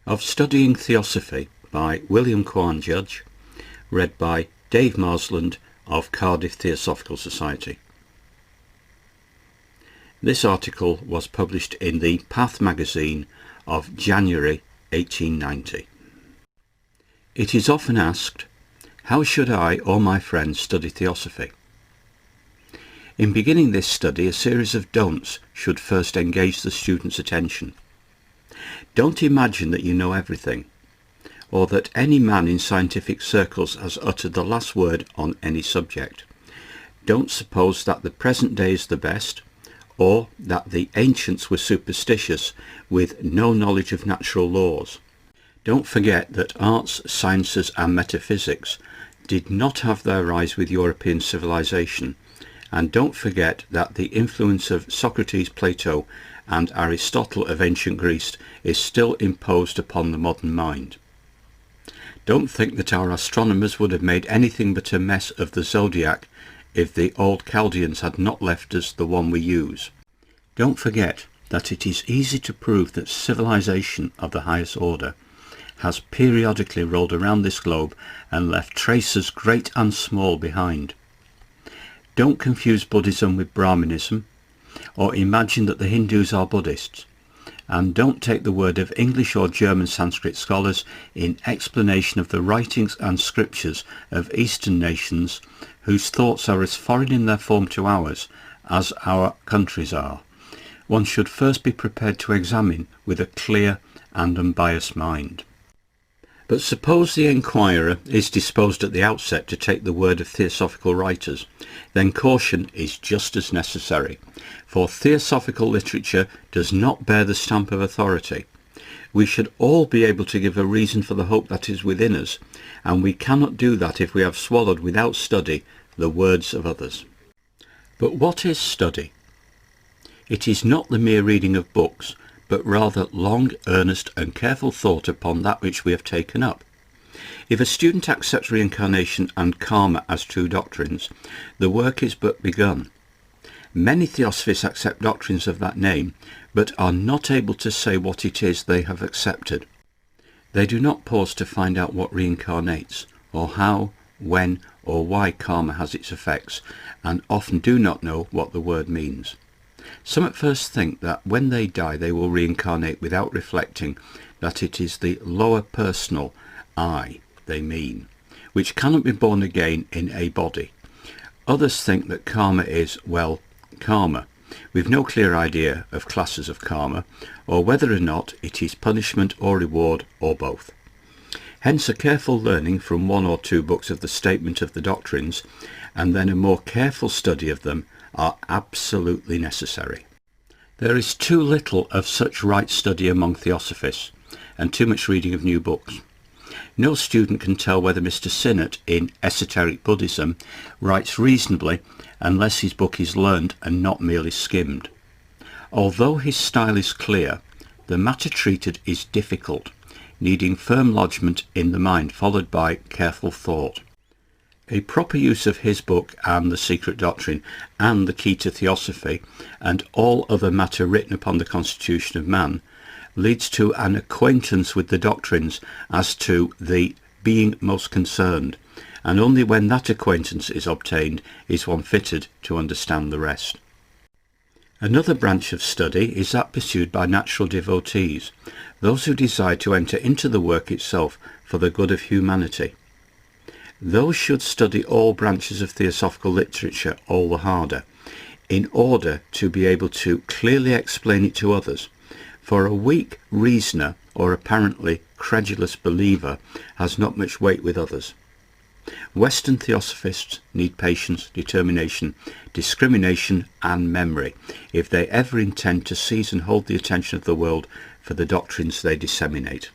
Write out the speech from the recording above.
of Studying Theosophy by William Quan Judge, read by Dave Marsland of Cardiff Theosophical Society. This article was published in the Path magazine of January 1890. It is often asked, how should I or my friends study Theosophy? In beginning this study, a series of don'ts should first engage the student's attention. Don't imagine that you know everything, or that any man in scientific circles has uttered the last word on any subject. Don't suppose that the present day is the best, or that the ancients were superstitious with no knowledge of natural laws. Don't forget that arts, sciences and metaphysics did not have their rise with European civilization, and don't forget that the influence of Socrates, Plato and Aristotle of ancient Greece is still imposed upon the modern mind. Don't think that our astronomers would have made anything but a mess of the zodiac if the old Chaldeans had not left us the one we use. Don't forget that it is easy to prove that civilization of the highest order has periodically rolled around this globe and left traces great and small behind. Don't confuse Buddhism with Brahmanism, or imagine that the Hindus are Buddhists, and don't take the word of English or German Sanskrit scholars in explanation of the writings and scriptures of Eastern nations whose thoughts are as foreign in their form to ours as our countries are. One should first be prepared to examine with a clear and unbiased mind. But suppose the inquirer is disposed at the outset to take the word of theosophical writers, then caution is just as necessary, for theosophical literature does not bear the stamp of authority. We should all be able to give a reason for the hope that is within us, and we cannot do that if we have swallowed without study the words of others. But what is study? It is not the mere reading of books, but rather long, earnest and careful thought upon that which we have taken up. If a student accepts reincarnation and karma as true doctrines, the work is but begun. Many Theosophists accept doctrines of that name, but are not able to say what it is they have accepted. They do not pause to find out what reincarnates, or how, when or why karma has its effects, and often do not know what the word means. Some at first think that when they die they will reincarnate without reflecting that it is the lower personal I they mean, which cannot be born again in a body. Others think that karma is, well, karma, with no clear idea of classes of karma, or whether or not it is punishment or reward or both. Hence a careful learning from one or two books of the statement of the doctrines, and then a more careful study of them, are absolutely necessary. There is too little of such right study among Theosophists, and too much reading of new books. No student can tell whether Mr. Sinnott in Esoteric Buddhism writes reasonably unless his book is learned and not merely skimmed. Although his style is clear, the matter treated is difficult, needing firm lodgment in the mind followed by careful thought. A proper use of his book and The Secret Doctrine and The Key to Theosophy and all other matter written upon the constitution of man leads to an acquaintance with the doctrines as to the being most concerned, and only when that acquaintance is obtained is one fitted to understand the rest. Another branch of study is that pursued by natural devotees, those who desire to enter into the work itself for the good of humanity. Those should study all branches of theosophical literature all the harder, in order to be able to clearly explain it to others, for a weak reasoner or apparently credulous believer has not much weight with others. Western Theosophists need patience, determination, discrimination and memory if they ever intend to seize and hold the attention of the world for the doctrines they disseminate.